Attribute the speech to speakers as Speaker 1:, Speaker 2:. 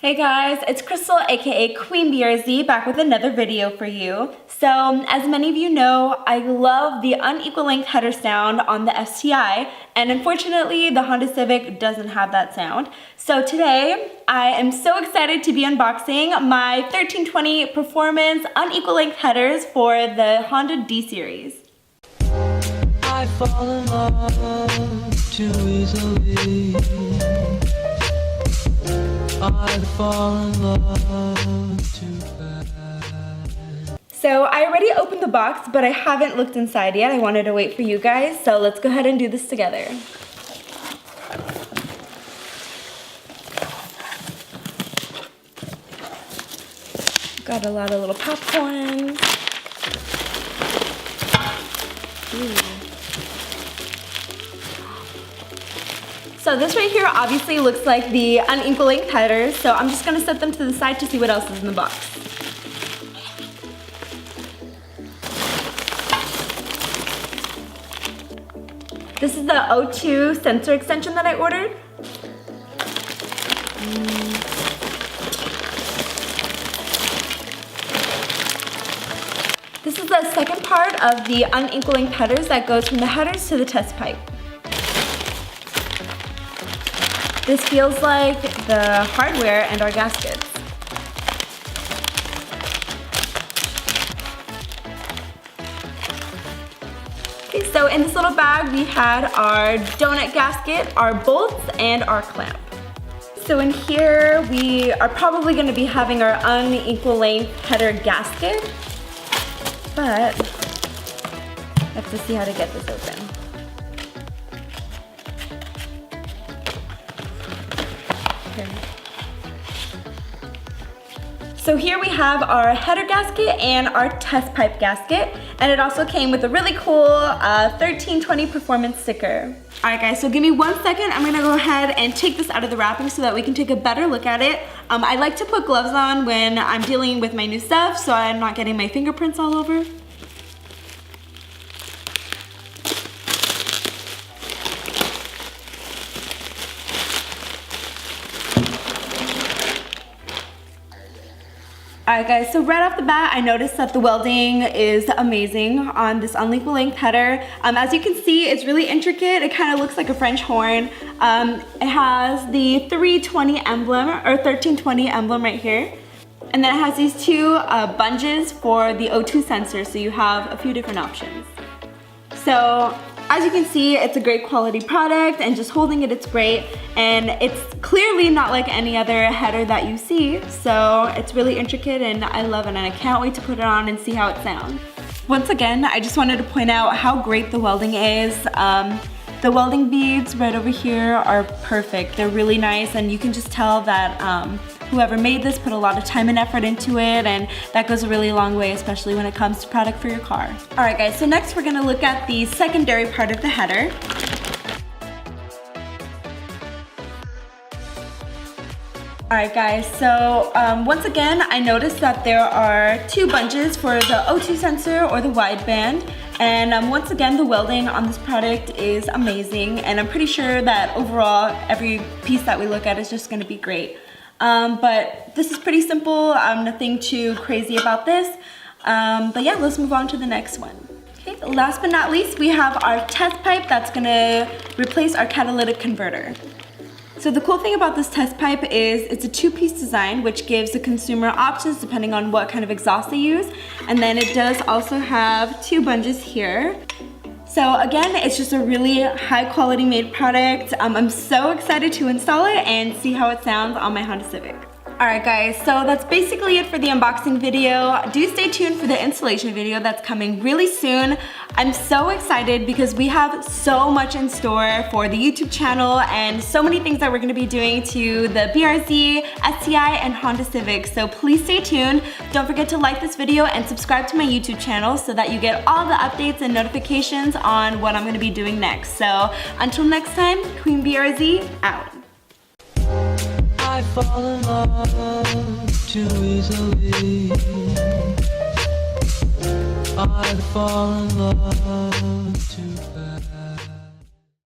Speaker 1: Hey guys, it's Crystal aka Queen BRZ back with another video for you. So as many of you know, I love the unequal length header sound on the STI, and unfortunately the Honda Civic doesn't have that sound. So today I am so excited to be unboxing my 1320 Performance unequal length headers for the Honda D series.
Speaker 2: I fall in love too easily. I fall in love too fast.
Speaker 1: So I already opened the box, but I haven't looked inside yet. I wanted to wait for you guys, so let's go ahead and do this together. Got a lot of little popcorn. Ooh. So this right here obviously looks like the unequal length headers, so I'm just gonna set them to the side to see what else is in the box. This is the O2 sensor extension that I ordered. This is the second part of the unequal length headers that goes from the headers to the test pipe. This feels like the hardware and our gaskets. Okay, so in this little bag we had our donut gasket, our bolts, and our clamp. So in here we are probably going to be having our unequal length header gasket, but I have to see how to get this open. So here we have our header gasket and our test pipe gasket, and it also came with a really cool 1320 Performance sticker. Alright guys, so give me 1 second. I'm gonna go ahead and take this out of the wrapping so that we can take a better look at it. I like to put gloves on when I'm dealing with my new stuff so I'm not getting my fingerprints all over. Alright guys, so right off the bat I noticed that the welding is amazing on this unequal length header. As you can see, it's really intricate. It kind of looks like a French horn. It has the 320 emblem, or 1320 emblem right here. And then it has these two bungees for the O2 sensor, so you have a few different options. So as you can see, it's a great quality product, and just holding it, it's great. And it's clearly not like any other header that you see, so it's really intricate and I love it, and I can't wait to put it on and see how it sounds. Once again, I just wanted to point out how great the welding is. The welding beads right over here are perfect. They're really nice, and you can just tell that whoever made this put a lot of time and effort into it, and that goes a really long way, especially when it comes to product for your car. Alright guys, so next we're gonna look at the secondary part of the header. Alright guys, so once again I noticed that there are two bungees for the O2 sensor or the wideband, and once again the welding on this product is amazing, and I'm pretty sure that overall every piece that we look at is just going to be great. But this is pretty simple, nothing too crazy about this, but yeah, let's move on to the next one. Okay, last but not least, we have our test pipe that's going to replace our catalytic converter. So the cool thing about this test pipe is it's a two-piece design, which gives the consumer options depending on what kind of exhaust they use. And then it does also have two bungees here. So again, it's just a really high quality made product. I'm so excited to install it and see how it sounds on my Honda Civic. Alright guys, so that's basically it for the unboxing video. Do stay tuned for the installation video that's coming really soon. I'm so excited because we have so much in store for the YouTube channel and so many things that we're going to be doing to the BRZ, STI, and Honda Civic. So please stay tuned. Don't forget to like this video and subscribe to my YouTube channel so that you get all the updates and notifications on what I'm going to be doing next. So until next time, Queen BRZ out.
Speaker 2: I fall in love too easily. I fall in love too fast.